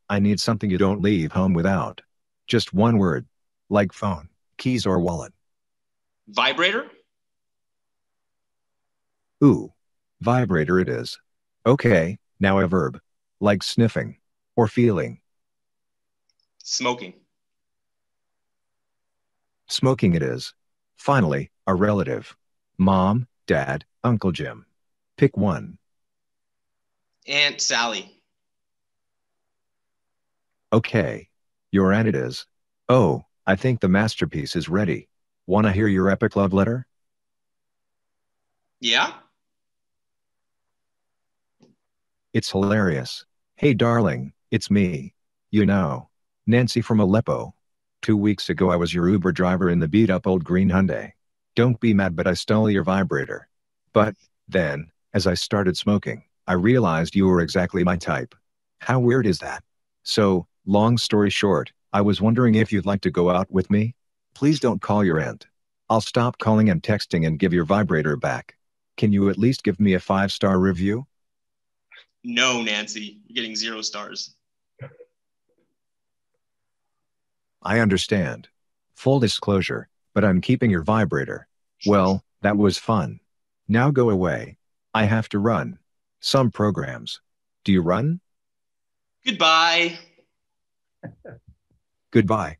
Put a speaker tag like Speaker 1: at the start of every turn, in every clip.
Speaker 1: I need something you don't leave home without. Just one word. Like phone, keys, or wallet.
Speaker 2: Vibrator?
Speaker 1: Ooh. Vibrator it is. Okay, now a verb. Like sniffing. Or feeling.
Speaker 2: Smoking.
Speaker 1: Smoking it is. Finally, a relative. Mom, Dad, Uncle Jim. Pick one.
Speaker 2: Aunt Sally.
Speaker 1: Okay. Your aunt it is. Oh, I think the masterpiece is ready. Wanna hear your epic love letter?
Speaker 2: Yeah?
Speaker 1: It's hilarious. Hey darling, it's me. You know. Nancy from Aleppo. 2 weeks ago I was your Uber driver in the beat-up old green Hyundai. Don't be mad but I stole your vibrator. But, then, as I started smoking, I realized you were exactly my type. How weird is that? So, long story short, I was wondering if you'd like to go out with me? Please don't call your aunt. I'll stop calling and texting and give your vibrator back. Can you at least give me a 5-star review?
Speaker 2: No, Nancy. You're getting 0 stars.
Speaker 1: I understand. Full disclosure, but I'm keeping your vibrator. Well, that was fun. Now go away. I have to run. Some programs. Do you run?
Speaker 2: Goodbye.
Speaker 1: Goodbye.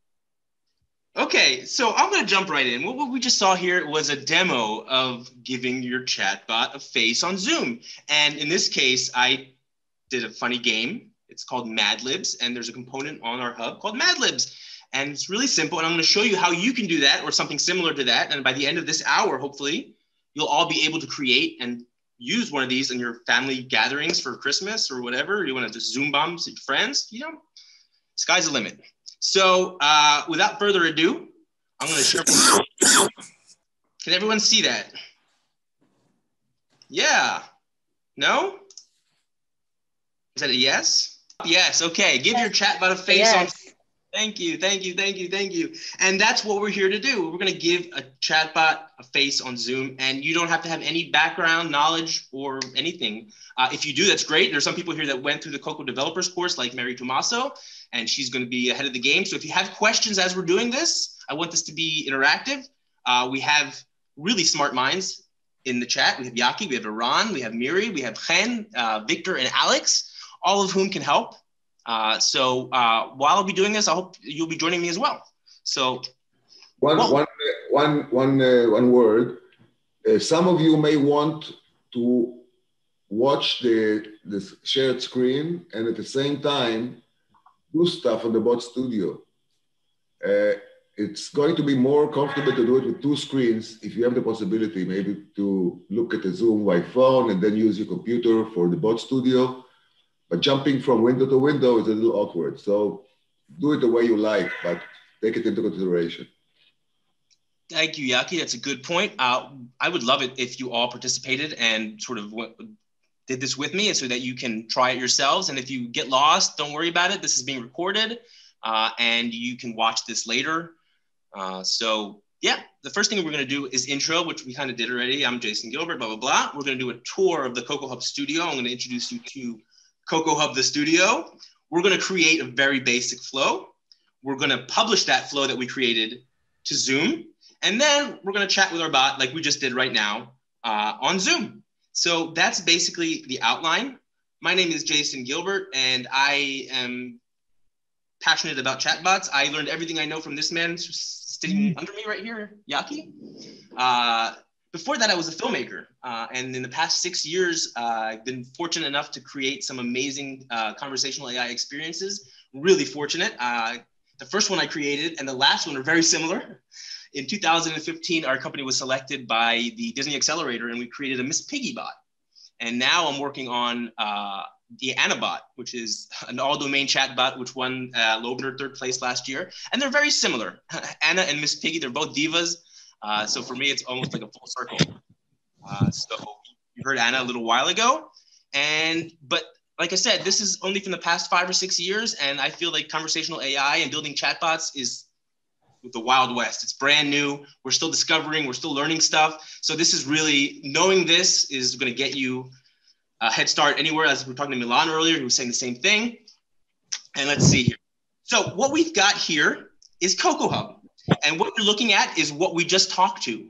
Speaker 2: Okay, so I'm going to jump right in. What we just saw here was a demo of giving your chatbot a face on Zoom. And in this case, I did a funny game. It's called Mad Libs, and there's a component on our hub called Mad Libs. And it's really simple, and I'm going to show you how you can do that or something similar to that. And by the end of this hour, hopefully, you'll all be able to create and use one of these in your family gatherings for Christmas or whatever. You want to just Zoom bomb some friends, sky's the limit. So without further ado, I'm going to share. Can everyone see that? Yeah. No? Is that a yes? Yes. Okay. Give your chatbot a face on. Thank you. And that's what we're here to do. We're going to give a chatbot a face on Zoom, and you don't have to have any background knowledge or anything. If you do, that's great. There's some people here that went through the Coco developers course, like Mary Tomaso, and she's going to be ahead of the game. So if you have questions as we're doing this, I want this to be interactive. We have really smart minds in the chat. We have Yaki, we have Iran, we have Miri, we have Chen, Victor, and Alex, all of whom can help. So while I'll be doing this, I hope you'll be joining me as well. So
Speaker 3: one word. Some of you may want to watch the shared screen and at the same time do stuff on the bot studio. It's going to be more comfortable to do it with 2 screens if you have the possibility maybe to look at the Zoom by phone and then use your computer for the bot studio. But jumping from window to window is a little awkward. So do it the way you like, but take it into consideration.
Speaker 2: Thank you, Yaki. That's a good point. I would love it if you all participated and sort of did this with me so that you can try it yourselves. And if you get lost, don't worry about it. This is being recorded and you can watch this later. So yeah, the first thing we're going to do is intro, which we kind of did already. I'm Jason Gilbert, blah, blah, blah. We're going to do a tour of the CoCoHub studio. I'm going to introduce you to CoCoHub, the studio. We're going to create a very basic flow. We're going to publish that flow that we created to Zoom. And then we're going to chat with our bot like we just did right now on Zoom. So that's basically the outline. My name is Jason Gilbert, and I am passionate about chatbots. I learned everything I know from this man sitting under me right here, Yaki. Before that, I was a filmmaker. And in the past 6 years, I've been fortunate enough to create some amazing conversational AI experiences. Really fortunate. The first one I created and the last one are very similar. In 2015, our company was selected by the Disney Accelerator, and we created a Miss Piggy bot. And now I'm working on the Annabot, which is an all-domain chat bot, which won Loebner 3rd place last year. And they're very similar. Anna and Miss Piggy, they're both divas. So for me, it's almost like a full circle. So you heard Anna a little while ago. But like I said, this is only from the past 5 or 6 years. And I feel like conversational AI and building chatbots is the Wild West. It's brand new. We're still discovering, we're still learning stuff. So this is really, knowing this is going to get you a head start anywhere. As we were talking to Milan earlier, he was saying the same thing. And let's see here. So what we've got here is CoCoHub. And what you're looking at is what we just talked to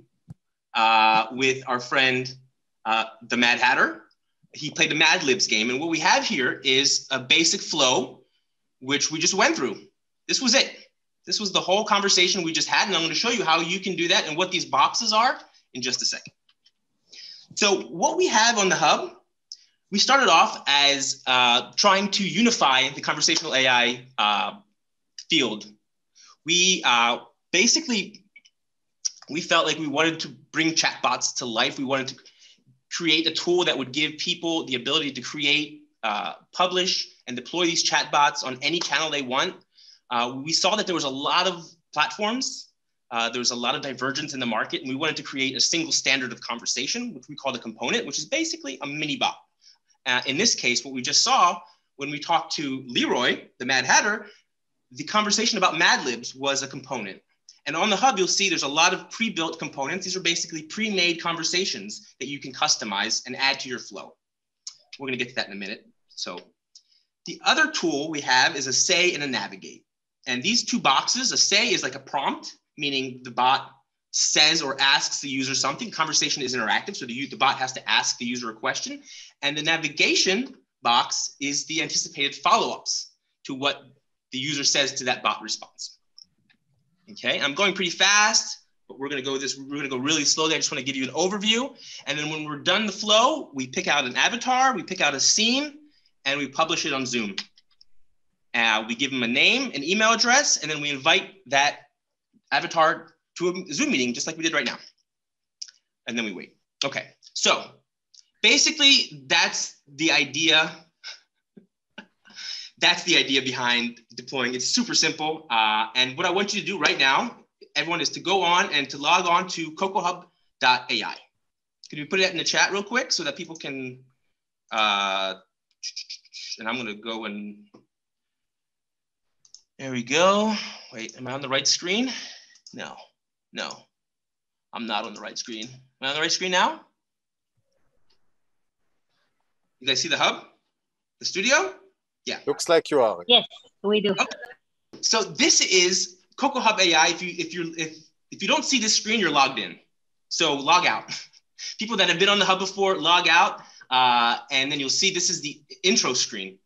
Speaker 2: with our friend, the Mad Hatter. He played the Mad Libs game. And what we have here is a basic flow, which we just went through. This was it. This was the whole conversation we just had. And I'm going to show you how you can do that and what these boxes are in just a second. So what we have on the hub, we started off as trying to unify the conversational AI field. We basically, we felt like we wanted to bring chatbots to life. We wanted to create a tool that would give people the ability to create, publish, and deploy these chatbots on any channel they want. We saw that there was a lot of platforms. There was a lot of divergence in the market, and we wanted to create a single standard of conversation, which we call the component, which is basically a mini bot. In this case, what we just saw when we talked to Leroy, the Mad Hatter, the conversation about Mad Libs was a component. And on the hub, you'll see there's a lot of pre-built components. These are basically pre-made conversations that you can customize and add to your flow. We're gonna get to that in a minute. So the other tool we have is a say and a navigate. And these two boxes, a say is like a prompt, meaning the bot says or asks the user something. Conversation is interactive, so the bot has to ask the user a question. And the navigation box is the anticipated follow-ups to what the user says to that bot response. Okay, I'm going pretty fast, but we're gonna go really slowly. I just wanna give you an overview. And then when we're done the flow, we pick out an avatar, we pick out a scene, and we publish it on Zoom. We give them a name, an email address, and then we invite that avatar to a Zoom meeting, just like we did right now. And then we wait. Okay, so basically that's the idea. That's the idea behind deploying. It's super simple. And what I want you to do right now, everyone, is to go on and to log on to CoCoHub.ai. Can you put that in the chat real quick so that people can, and I'm gonna go and, there we go. Wait, am I on the right screen? No, I'm not on the right screen. Am I on the right screen now? You guys see the hub? The studio? Yeah.
Speaker 4: Looks like you are.
Speaker 5: Yes, we do.
Speaker 2: Okay. So this is CoCoHub AI. If you don't see this screen, you're logged in. So log out. People that have been on the hub before, log out, and then you'll see this is the intro screen.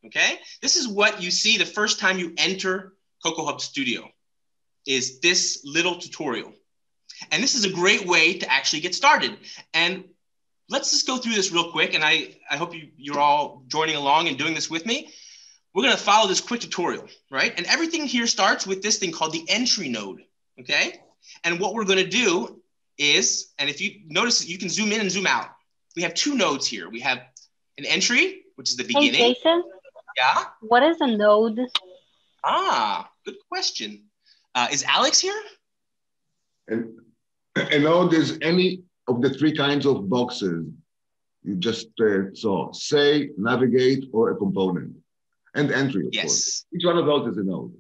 Speaker 2: Okay, this is what you see the first time you enter CoCoHub Studio. Is this little tutorial. And this is a great way to actually get started. And let's just go through this real quick. And I hope you're all joining along and doing this with me. We're gonna follow this quick tutorial, right? And everything here starts with this thing called the entry node, okay? And what we're gonna do is, and if you notice, you can zoom in and zoom out. We have two nodes here. We have an entry, which is the beginning.
Speaker 5: Hey, Jason.
Speaker 2: Yeah?
Speaker 5: What is a node?
Speaker 2: Ah, good question. Is Alex here?
Speaker 3: And a node is any of the three kinds of boxes you just saw: say, navigate, or a component. And entry, of course. Each one of those is a node.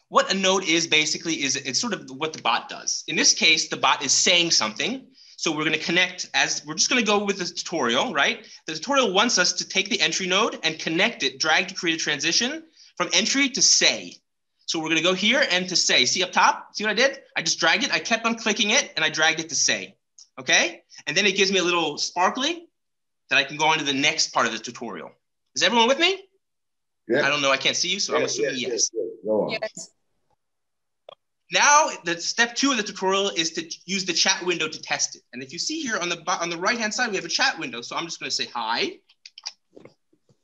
Speaker 2: What a node is basically is it's sort of what the bot does. In this case, the bot is saying something. So we're going to connect we're just going to go with the tutorial, right? The tutorial wants us to take the entry node and connect it, drag to create a transition from entry to say. So we're going to go here and to say. See up top? See what I did? I just dragged it. I kept on clicking it and I dragged it to say. Okay? And then it gives me a little sparkly that I can go on to the next part of the tutorial. Is everyone with me?
Speaker 3: Yeah.
Speaker 2: I don't know. I can't see you, so I'm assuming yes.
Speaker 3: Go on.
Speaker 5: Yes.
Speaker 2: Now, the step 2 of the tutorial is to use the chat window to test it. And if you see here on the right-hand side, we have a chat window. So I'm just going to say hi.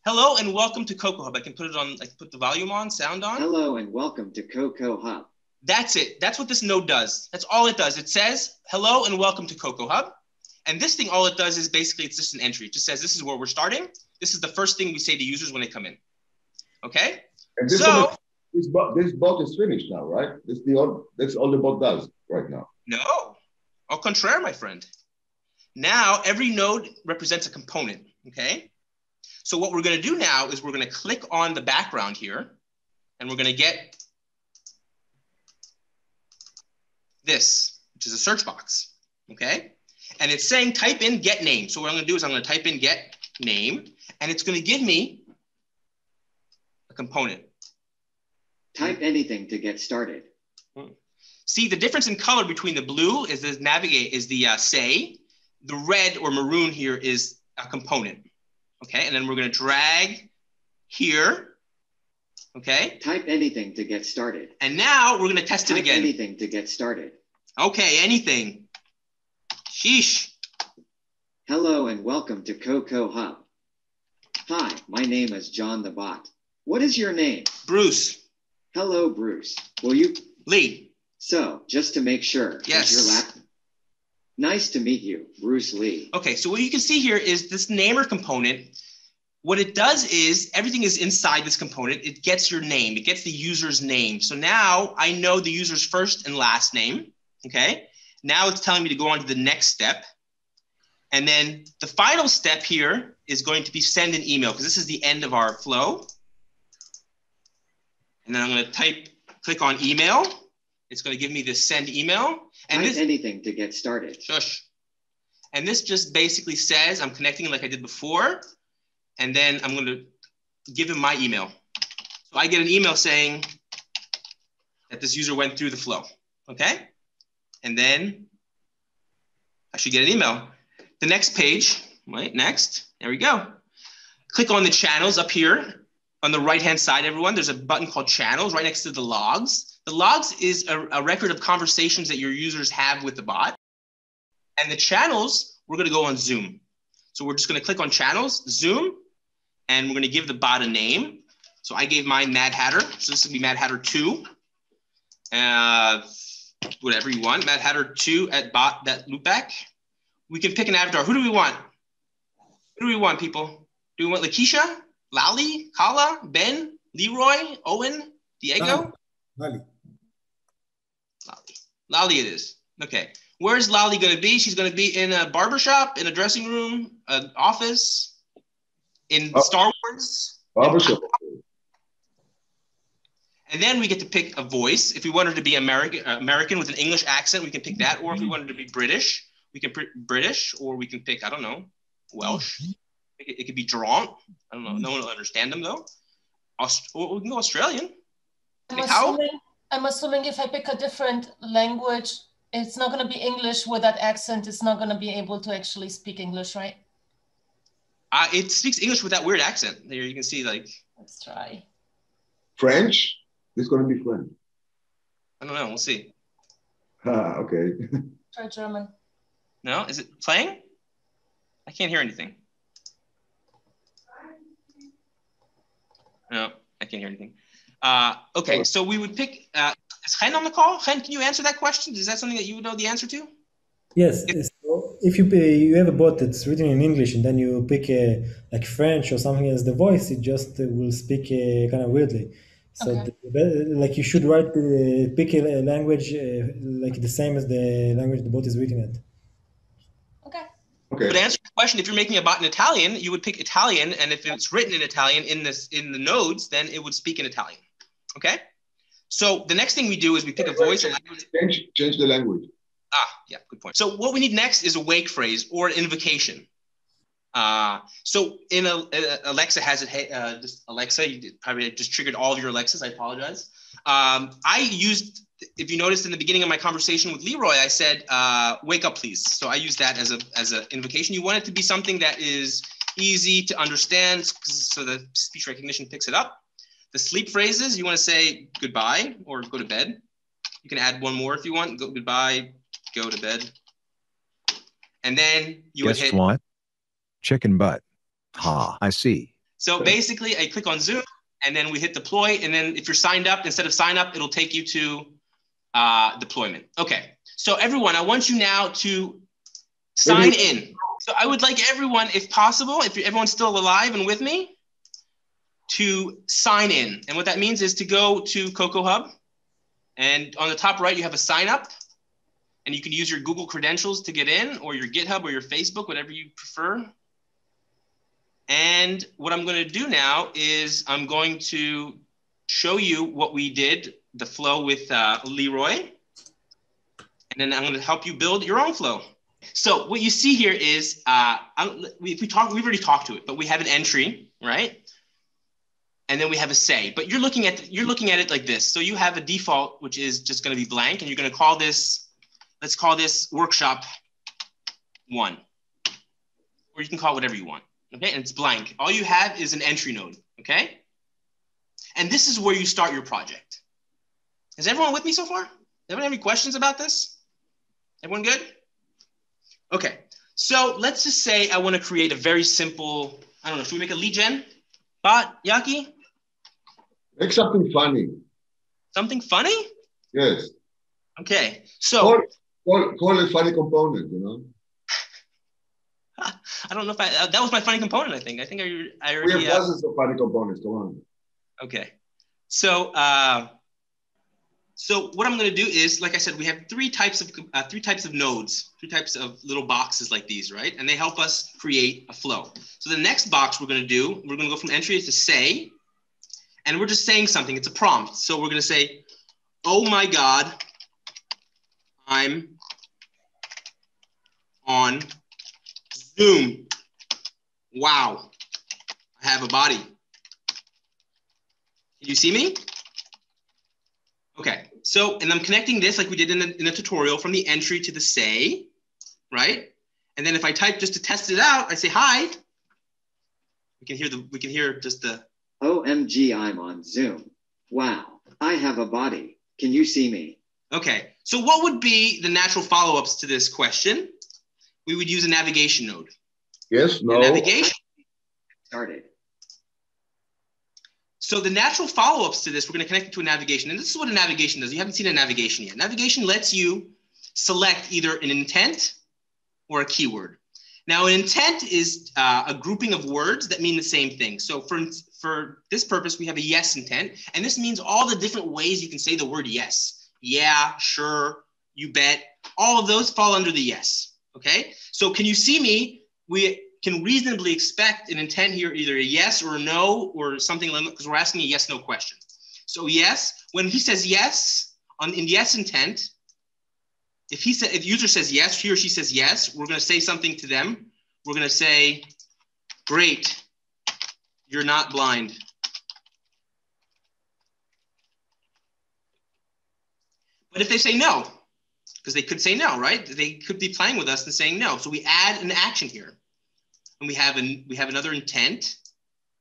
Speaker 2: Hello and welcome to CoCoHub. I can put it on, I can put the volume on, sound on.
Speaker 6: Hello and welcome to CoCoHub.
Speaker 2: That's it. That's what this node does. That's all it does. It says, hello and welcome to CoCoHub. And this thing, all it does is basically, it's just an entry. It just says, this is where we're starting. This is the first thing we say to users when they come in. Okay?
Speaker 3: And this bot is finished now, right? That's all the bot does right now.
Speaker 2: No, au contraire, my friend. Now, every node represents a component, okay? So what we're gonna do now is we're gonna click on the background here, and we're gonna get this, which is a search box, okay? And it's saying type in get name. So what I'm gonna do is I'm gonna type in get name, and it's gonna give me component.
Speaker 6: Type anything to get started.
Speaker 2: See, the difference in color between the blue is the navigate is the say. The red or maroon here is a component. Okay, and then we're going to drag here. Okay.
Speaker 6: Type anything to get started.
Speaker 2: And now we're going to test it
Speaker 6: Type
Speaker 2: again.
Speaker 6: anything to get started.
Speaker 2: Okay, anything. Sheesh.
Speaker 6: Hello and welcome to Coco Hub. Hi, my name is John the Bot. What is your name?
Speaker 2: Bruce.
Speaker 6: Hello, Bruce. Will you?
Speaker 2: Lee.
Speaker 6: So, just to make sure.
Speaker 2: Yes.
Speaker 6: Is your lap... Nice to meet you, Bruce Lee.
Speaker 2: Okay, so what you can see here is this namer component. What it does is everything is inside this component. It gets your name. It gets the user's name. So now I know the user's first and last name. Okay. Now it's telling me to go on to the next step. And then the final step here is going to be send an email because this is the end of our flow. And then I'm going to click on email. It's going to give me this send email. And
Speaker 6: Type anything to get started.
Speaker 2: Shush. And this just basically says I'm connecting like I did before. And then I'm going to give him my email. So I get an email saying that this user went through the flow. Okay. And then I should get an email. The next page, right? Next. There we go. Click on the channels up here on the right-hand side, everyone. There's a button called channels right next to the logs. The logs is a record of conversations that your users have with the bot. And the channels, we're going to go on Zoom. So we're just going to click on channels, Zoom, and we're going to give the bot a name. So I gave mine Mad Hatter. So this will be Mad Hatter 2. Whatever you want, Mad Hatter 2 at bot.loopback. We can pick an avatar. Who do we want? Who do we want, people? Do we want Lakeisha, Lally, Kala, Ben, Leroy, Owen, Diego?
Speaker 4: Lally.
Speaker 2: Lally it is. Okay. Where's Lally going to be? She's going to be in a barbershop, in a dressing room, an office, in Star Wars.
Speaker 3: Barbershop.
Speaker 2: And then we get to pick a voice. If we wanted to be American with an English accent, we can pick that. Or if we wanted to be British, we can pick British, or we can pick, I don't know, Welsh. It could be Durant. I don't know. No one will understand them though. Or we can go Australian.
Speaker 5: I'm assuming if I pick a different language, it's not going to be English with that accent. It's not going to be able to actually speak English, right?
Speaker 2: It speaks English with that weird accent. There you can see like.
Speaker 5: Let's try.
Speaker 3: French? It's going to be French.
Speaker 2: I don't know. We'll see.
Speaker 3: Okay.
Speaker 5: Try German.
Speaker 2: No? Is it playing? I can't hear anything. No, I can't hear anything. Okay, so we would pick, is Chen on the call? Chen, can you answer that question? Is that something that you would know the answer to?
Speaker 4: Yes. So if you have a bot that's written in English and then you pick like French or something as the voice, it just will speak kind of weirdly. So
Speaker 5: Okay.
Speaker 4: like you should pick a language like the same as the language the bot is written at.
Speaker 5: Okay.
Speaker 3: Okay.
Speaker 2: But to answer your question, if you're making a bot in Italian, you would pick Italian, and if it's written in Italian in the nodes, then it would speak in Italian. Okay? So the next thing we do is we pick a voice and language.
Speaker 3: Change the language.
Speaker 2: Yeah, good point. So what we need next is a wake phrase or an invocation. So in Alexa has it, just Alexa, you probably just triggered all of your Alexas, I apologize. I used, if you noticed in the beginning of my conversation with Leroy, I said, wake up please. So I use that as an invocation. You want it to be something that is easy to understand so the speech recognition picks it up. The sleep phrases, you want to say goodbye or go to bed. You can add one more if you want, go goodbye, go to bed. And then you would hit.
Speaker 1: Guess what? Chicken butt. Ha, I see.
Speaker 2: So basically I click on Zoom and then we hit deploy. And then if you're signed up, instead of sign up, it'll take you to deployment. Okay. So everyone, I want you now to sign in. So I would like everyone, if possible, if everyone's still alive and with me, to sign in. And what that means is to go to CoCoHub. And on the top right, you have a sign up. And you can use your Google credentials to get in, or your GitHub or your Facebook, whatever you prefer. And what I'm going to do now is I'm going to show you what we did, the flow with Leroy. And then I'm going to help you build your own flow. So what you see here is, we've already talked to it, but we have an entry, right? and then we have a say. But you're looking at it like this. So you have a default, which is just going to be blank, and you're going to call this, let's call this workshop 1. Or you can call it whatever you want, okay? And it's blank. All you have is an entry node, okay? And this is where you start your project. Is everyone with me so far? Anyone have any questions about this? Everyone good? Okay, so let's just say I want to create a very simple, I don't know, should we make a lead gen bot, Yaki?
Speaker 3: Make something funny.
Speaker 2: Something funny?
Speaker 3: Yes.
Speaker 2: Okay, so.
Speaker 3: Call it funny component, you know?
Speaker 2: I don't know if that was my funny component, I think. I already.
Speaker 3: We have dozens of funny components, come on.
Speaker 2: Okay, so so what I'm going to do is, like I said, we have three types of nodes, 3 types of little boxes like these, right? And they help us create a flow. So the next box we're going to go from entry to say, and we're just saying something. It's a prompt. So we're going to say, oh my God, I'm on Zoom. Wow, I have a body. Can you see me? Okay, so, and I'm connecting this like we did in the tutorial from the entry to the say, right? And then if I type just to test it out, I say hi. We can hear just the.
Speaker 6: OMG, I'm on Zoom. Wow, I have a body. Can you see me?
Speaker 2: Okay, so what would be the natural follow-ups to this question? We would use a navigation node.
Speaker 3: Yes, no.
Speaker 2: Navigation.
Speaker 6: Started.
Speaker 2: So the natural follow-ups to this, we're going to connect it to a navigation. And this is what a navigation does. You haven't seen a navigation yet. Navigation lets you select either an intent or a keyword. Now, an intent is a grouping of words that mean the same thing. So for this purpose, we have a yes intent. And this means all the different ways you can say the word yes. Yeah, sure, you bet. All of those fall under the yes. Okay? So can you see me? We can reasonably expect an intent here, either a yes or a no or something like that, because we're asking a yes/no question. So yes, when he says yes in yes intent, if user says yes, he or she says yes, we're going to say something to them. We're going to say, great, you're not blind. But if they say no, because they could say no, right? They could be playing with us and saying no. So we add an action here. And we have another intent.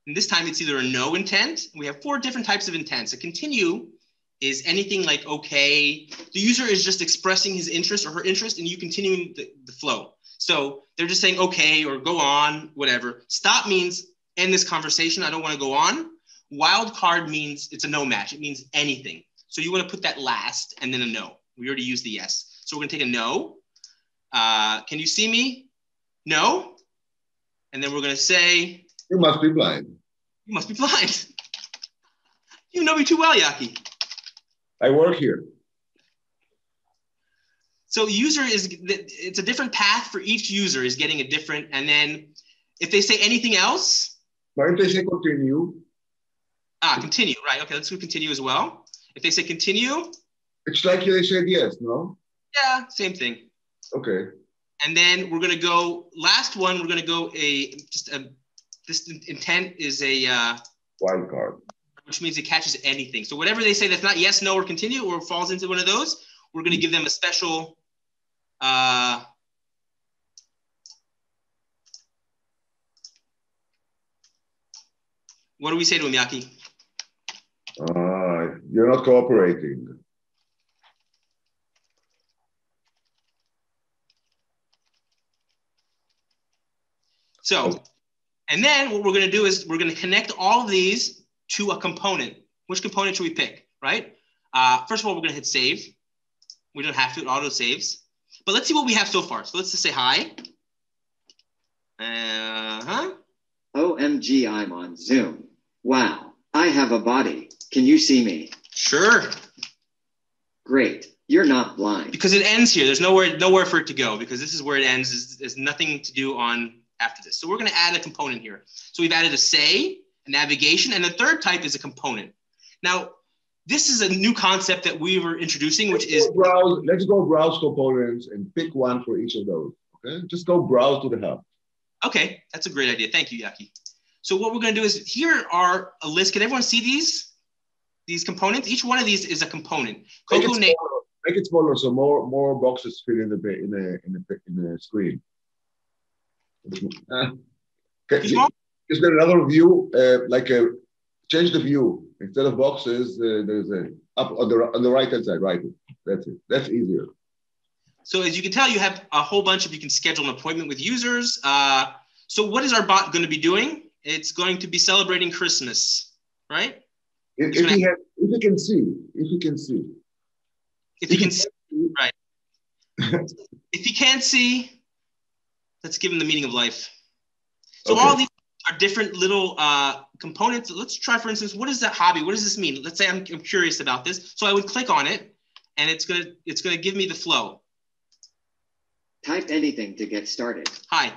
Speaker 2: And this time it's either a no intent. We have 4 different types of intents. A continue is anything like okay. The user is just expressing his interest or her interest, and you continuing the flow. So they're just saying okay or go on, whatever. Stop means end this conversation. I don't want to go on. Wildcard means it's a no match. It means anything. So you want to put that last and then a no. We already used the yes. So we're going to take a no. Can you see me? No. And then we're going to say,
Speaker 3: you must be blind.
Speaker 2: You must be blind. You know me too well, Yaki.
Speaker 3: I work here.
Speaker 2: So it's a different path for each user is getting a different, and then if they say anything else.
Speaker 3: But if they say continue.
Speaker 2: Continue, right. Okay, let's do continue as well. If they say continue.
Speaker 3: It's like they said yes, no?
Speaker 2: Yeah, same thing.
Speaker 3: Okay.
Speaker 2: And then we're going to go, last one, we're going to go this intent is a
Speaker 3: wildcard,
Speaker 2: which means it catches anything. So whatever they say that's not yes, no, or continue, or falls into one of those, we're going to give them a special, what do we say to him, Yaki?
Speaker 3: You're not cooperating.
Speaker 2: So, and then what we're going to do is we're going to connect all of these to a component. Which component should we pick, right? First of all, we're going to hit save. We don't have to, it auto saves. But let's see what we have so far. So let's just say hi.
Speaker 6: OMG, I'm on Zoom. Wow, I have a body. Can you see me?
Speaker 2: Sure.
Speaker 6: Great, you're not blind.
Speaker 2: Because it ends here. There's nowhere for it to go, because this is where it ends. There's nothing to do on after this. So we're going to add a component here. So we've added a say, a navigation, and the third type is a component. Now, this is a new concept that we were introducing, which is
Speaker 3: let's go browse components and pick one for each of those. Okay, just go browse to the hub.
Speaker 2: Okay, that's a great idea. Thank you, Yaki. So what we're going to do is, here are a list. Can everyone see these components? Each one of these is a component.
Speaker 3: Make it smaller so more boxes fit in the screen. Is there another view, change the view? Instead of boxes, there's a up on the right hand side, right? That's it. That's easier.
Speaker 2: So as you can tell, you have a whole bunch of, you can schedule an appointment with users. So what is our bot going to be doing? It's going to be celebrating Christmas, right?
Speaker 3: If you can see.
Speaker 2: If you can see, right. If you can't see, let's give him the meaning of life. So all these are different little components. Let's try, for instance, what is that hobby? What does this mean? Let's say I'm curious about this. So I would click on it, and it's gonna give me the flow.
Speaker 6: Type anything to get started.
Speaker 2: Hi.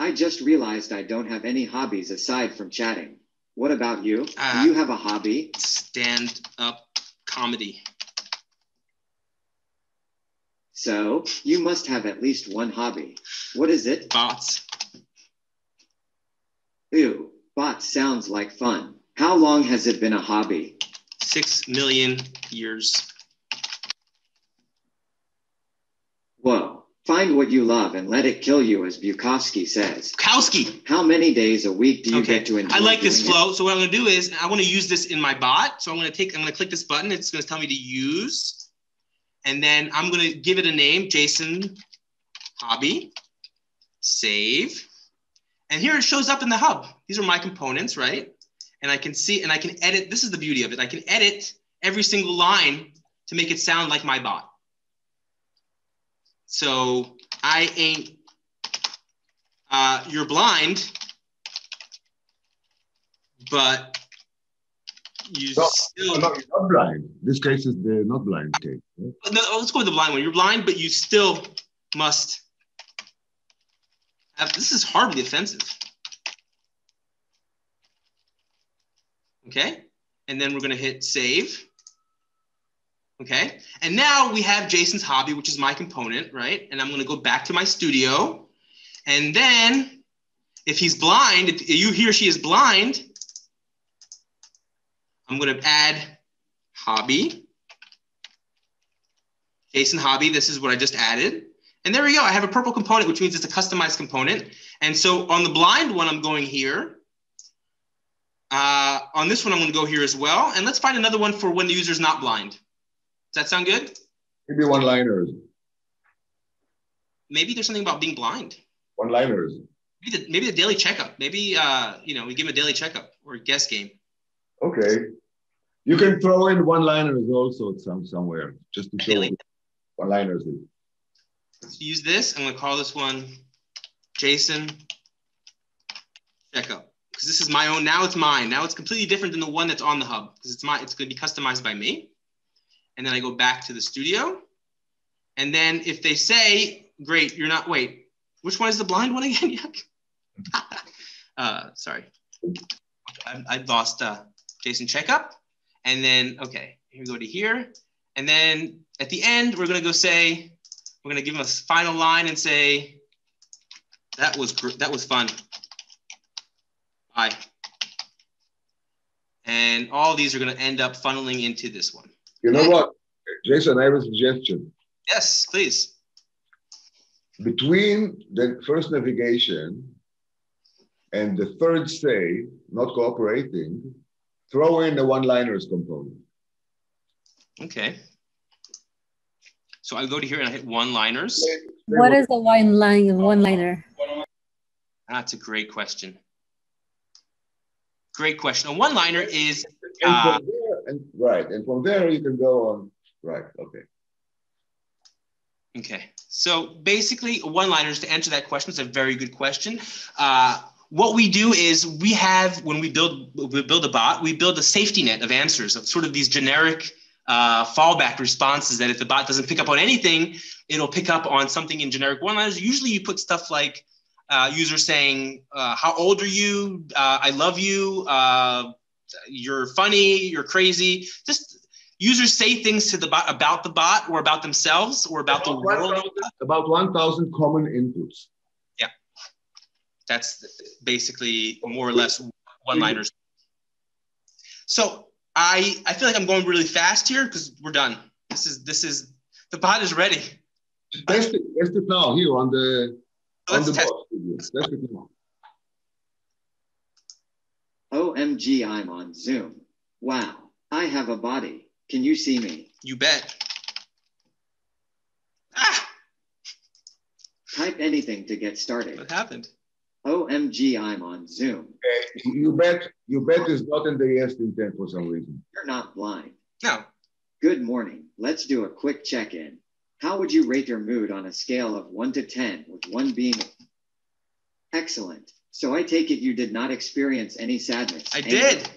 Speaker 6: I just realized I don't have any hobbies aside from chatting. What about you? Do you have a hobby?
Speaker 2: Stand-up comedy.
Speaker 6: So you must have at least one hobby. What is it?
Speaker 2: Bots.
Speaker 6: Ew, bots sounds like fun. How long has it been a hobby?
Speaker 2: 6 million years.
Speaker 6: Whoa, find what you love and let it kill you, as Bukowski says.
Speaker 2: Bukowski!
Speaker 6: How many days a week do you get to enjoy?
Speaker 2: I like this flow. So what I'm gonna do is, I wanna use this in my bot. So I'm gonna click this button. It's gonna tell me to use. And then I'm gonna give it a name, Jason Hobby, save. And here it shows up in the hub. These are my components, right? And I can see, and I can edit. This is the beauty of it. I can edit every single line to make it sound like my bot. So I ain't, you're blind, but you still.
Speaker 3: No, you're not blind. This case is the not blind case. Right?
Speaker 2: No, let's go with the blind one. You're blind, but you still must have, this is hardly offensive. Okay, and then we're gonna hit save. Okay, and now we have Jason's hobby, which is my component, right? And I'm gonna go back to my studio. And then if he's blind, if he or she is blind, I'm gonna add hobby. Jason hobby, this is what I just added. And there we go, I have a purple component, which means it's a customized component. And so on the blind one, I'm going here. On this one, I'm gonna go here as well. And let's find another one for when the user's not blind. Does that sound good?
Speaker 3: Maybe one-liners.
Speaker 2: Maybe there's something about being blind.
Speaker 3: One-liners.
Speaker 2: Maybe the daily checkup. Maybe we give him a daily checkup or a guess game.
Speaker 3: Okay. You can throw in one-liners also somewhere, just to show one-liners.
Speaker 2: Let's use this. I'm gonna call this one Jason Checkup. Because this is my own, now it's mine. Now it's completely different than the one that's on the hub, because it's gonna be customized by me. And then I go back to the studio. And then if they say, great, you're not, wait, which one is the blind one again? Sorry. I lost Jason Checkup. And then, okay, here we go to here. And then at the end, we're gonna go say, we're gonna give them a final line and say, that was fun. Bye. And all these are gonna end up funneling into this one.
Speaker 3: You know what, Jason, I have a suggestion.
Speaker 2: Yes, please.
Speaker 3: Between the first navigation and the third say, not cooperating, throw in the one-liners component.
Speaker 2: Okay. So I go to here and I hit one-liners.
Speaker 7: What is the one-liner?
Speaker 2: That's a great question. Great question. A one-liner is...
Speaker 3: and from there you can go on, right, okay.
Speaker 2: Okay, so basically one-liners, to answer that question, is a very good question. What we do is we have, when we build a bot, we build a safety net of answers, of sort of these generic fallback responses that if the bot doesn't pick up on anything, it'll pick up on something in generic one-liners. Usually you put stuff like users saying, how old are you? I love you. You're funny, you're crazy. Just users say things to the bot about the bot or about themselves or about the world.
Speaker 3: About 1,000 common inputs.
Speaker 2: Yeah. That's basically more or less one-liners. So I feel like I'm going really fast here because we're done. This is the bot is ready.
Speaker 3: Test it now here on the
Speaker 2: Let's
Speaker 3: bot
Speaker 2: test.
Speaker 3: studio. Test it now.
Speaker 6: OMG, I'm on Zoom. Wow, I have a body. Can you see me?
Speaker 2: You bet. Ah!
Speaker 6: Type anything to get started.
Speaker 2: What happened?
Speaker 6: OMG, I'm on Zoom.
Speaker 3: You bet is not in the yes intent for some reason.
Speaker 6: You're not blind.
Speaker 2: No.
Speaker 6: Good morning. Let's do a quick check-in. How would you rate your mood on a scale of 1 to 10, with 1 being excellent? So I take it you did not experience any sadness.
Speaker 2: I did.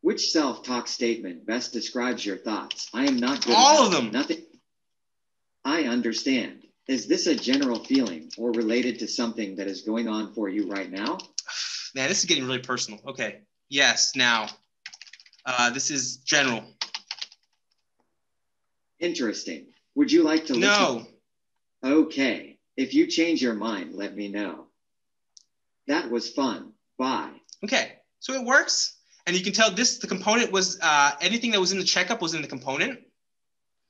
Speaker 6: Which self-talk statement best describes your thoughts? I am not good
Speaker 2: All
Speaker 6: enough.
Speaker 2: of them.
Speaker 6: Nothing. I understand. Is this a general feeling or related to something that is going on for you right now?
Speaker 2: Man, this is getting really personal. Okay. Yes, now. This is general.
Speaker 6: Interesting. Would you like to listen?
Speaker 2: No.
Speaker 6: Okay. If you change your mind, let me know. That was fun. Bye.
Speaker 2: Okay. So it works. And you can tell the component was, anything that was in the checkup was in the component.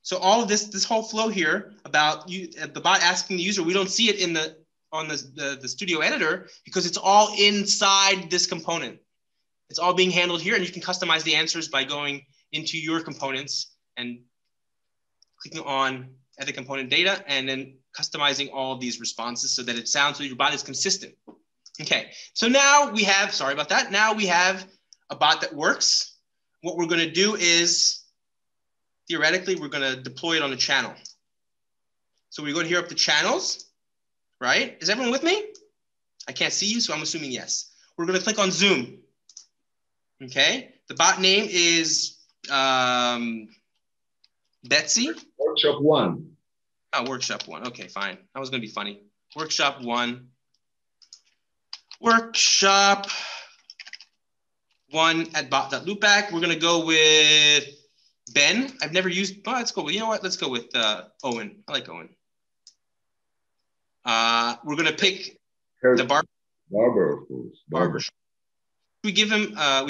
Speaker 2: So all of this whole flow here about the bot asking the user, we don't see it on the studio editor because it's all inside this component. It's all being handled here, and you can customize the answers by going into your components and clicking on edit component data and then customizing all of these responses so that it sounds so your bot is consistent. Okay, so now we have, sorry about that. Now we have a bot that works. What we're gonna do is, theoretically, we're gonna deploy it on a channel. So we go here up to channels, right? Is everyone with me? I can't see you, so I'm assuming yes. We're gonna click on Zoom. Okay, the bot name is Betsy.
Speaker 3: Workshop 1.
Speaker 2: Oh, workshop 1. Okay, fine. That was gonna be funny. Workshop 1. Workshop 1 at bot.loopback. We're gonna go with Ben. I've never used, oh, let's go with, you know what? Let's go with Owen. I like Owen. We're gonna pick the
Speaker 3: Barber, of course.
Speaker 2: barber. We give him a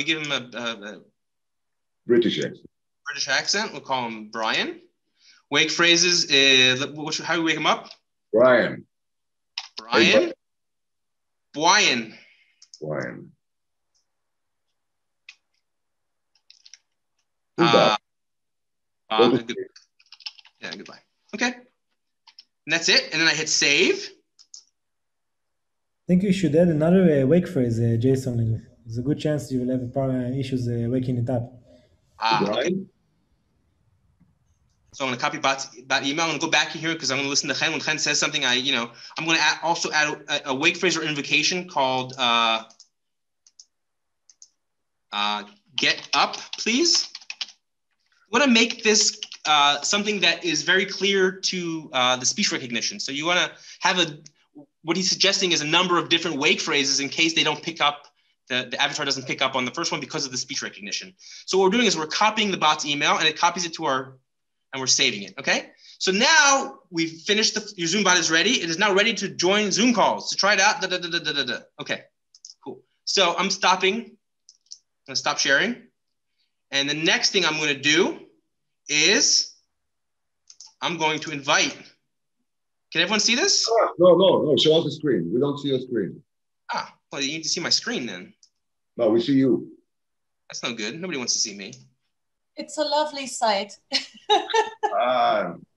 Speaker 3: British accent.
Speaker 2: British accent. We'll call him Brian. Wake phrases. How do we wake him up?
Speaker 3: Brian.
Speaker 2: Brian. Brian.
Speaker 3: Brian.
Speaker 2: Good. Yeah, goodbye. Okay. And that's it. And then I hit save.
Speaker 4: I think you should add another wake phrase, Jason. There's a good chance you will have issues waking it up.
Speaker 2: Okay. So I'm going to copy bot email. I'm going to go back here because I'm going to listen to Chen. When Chen says something, I'm going to also add a wake phrase or invocation called get up, please. I want to make this something that is very clear to the speech recognition. So you want to have what he's suggesting is a number of different wake phrases in case they don't pick up, the avatar doesn't pick up on the first one because of the speech recognition. So what we're doing is we're copying the bot's email and it copies it to and we're saving it, okay? So now we've finished, your Zoom bot is ready. It is now ready to join Zoom calls. So try it out, Okay, cool. So I'm gonna stop sharing. And the next thing I'm gonna do is I'm going to invite. Can everyone see this?
Speaker 3: No, show us the screen. We don't see your screen.
Speaker 2: Well, you need to see my screen then.
Speaker 3: No, we see you.
Speaker 2: That's no good. Nobody wants to see me.
Speaker 5: It's a lovely sight.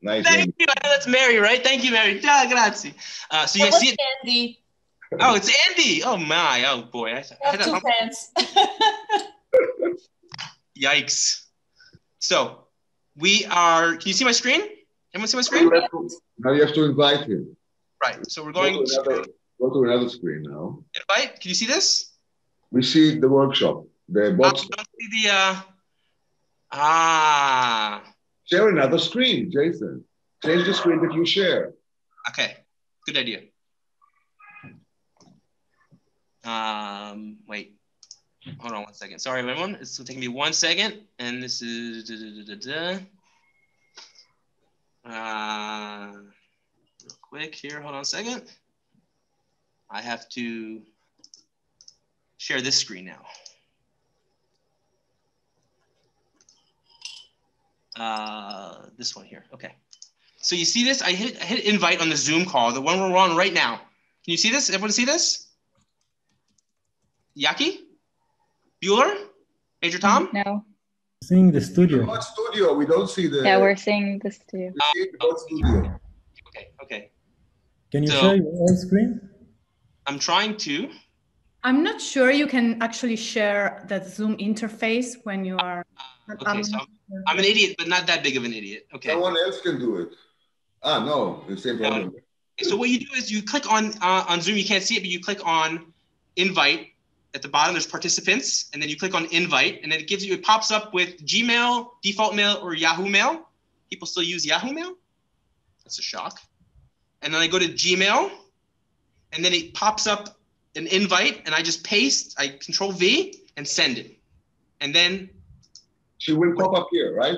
Speaker 3: Nice.
Speaker 2: Thank you. That's Mary, right? Thank you, Mary. Grazie. So you guys see it?
Speaker 5: Andy.
Speaker 2: Oh, it's Andy. Oh my. Oh boy.
Speaker 5: I have 2 fans.
Speaker 2: Yikes. So we are. Can you see my screen? Everyone see my screen?
Speaker 3: Now you have to invite him.
Speaker 2: Right. So we're going to
Speaker 3: go to another screen now.
Speaker 2: Invite. Can you see this?
Speaker 3: We see the workshop. The box.
Speaker 2: Don't see the.
Speaker 3: Share another screen, Jason. Change the screen that you share.
Speaker 2: Okay. Good idea. Wait. Hold on 1 second. Sorry, everyone. It's taking me 1 second. And this is real quick here. Hold on a second. I have to share this screen now. This one here. Okay. So you see this? I hit invite on the Zoom call, the one we're on right now. Can you see this? Everyone see this? Yaki? Bueller? Major Tom?
Speaker 8: No.
Speaker 4: Seeing the studio.
Speaker 3: Bot studio, we don't see the.
Speaker 8: Yeah, we're seeing the studio.
Speaker 3: We see the bot studio.
Speaker 2: Okay, okay.
Speaker 4: Can you
Speaker 2: So-
Speaker 4: share your own screen?
Speaker 2: I'm trying to.
Speaker 9: I'm not sure you can actually share that Zoom interface when you are.
Speaker 2: Okay, so I'm an idiot, but not that big of an idiot. Okay.
Speaker 3: Someone else can do it. Ah, no, the same problem.
Speaker 2: So what you do is you click on Zoom. You can't see it, but you click on invite. At the bottom, there's participants, and then you click on invite, and then it pops up with Gmail, default mail, or Yahoo Mail. People still use Yahoo Mail. That's a shock. And then I go to Gmail, and then it pops up an invite, and I just paste, I Control V, and send it. And then
Speaker 3: She will pop up here, right?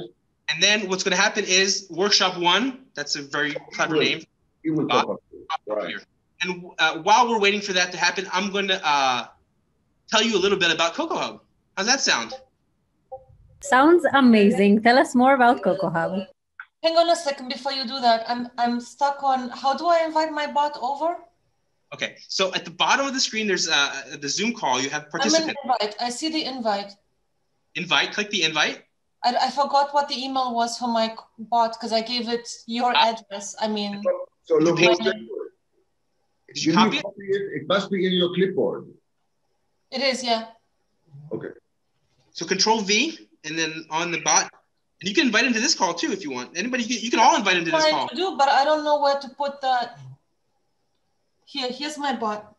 Speaker 2: And then what's going to happen is workshop 1. That's a very clever name.
Speaker 3: It will pop up here. Right.
Speaker 2: Here. And while we're waiting for that to happen, I'm going to tell you a little bit about CoCoHub. How's that sound?
Speaker 7: Sounds amazing. Tell us more about CoCoHub.
Speaker 5: Hang on a second before you do that. I'm stuck on how do I invite my bot over?
Speaker 2: Okay, so at the bottom of the screen, there's the Zoom call. You have participants.
Speaker 5: I'm in invite. I see the invite.
Speaker 2: Invite, click the invite.
Speaker 5: I forgot what the email was for my bot because I gave it your address. I mean,
Speaker 3: So look,
Speaker 2: You
Speaker 3: what's
Speaker 2: paste
Speaker 3: it?
Speaker 2: Did you
Speaker 3: When
Speaker 2: copy
Speaker 3: you
Speaker 2: it?
Speaker 3: copy it, it must be in your clipboard.
Speaker 5: it is, yeah.
Speaker 3: Okay.
Speaker 2: So Control V, and then on the bot, and you can invite him to this call too if you want. Anybody, you can all invite him to this
Speaker 5: Trying
Speaker 2: call.
Speaker 5: to do, but I don't know where to put that. Here's my bot.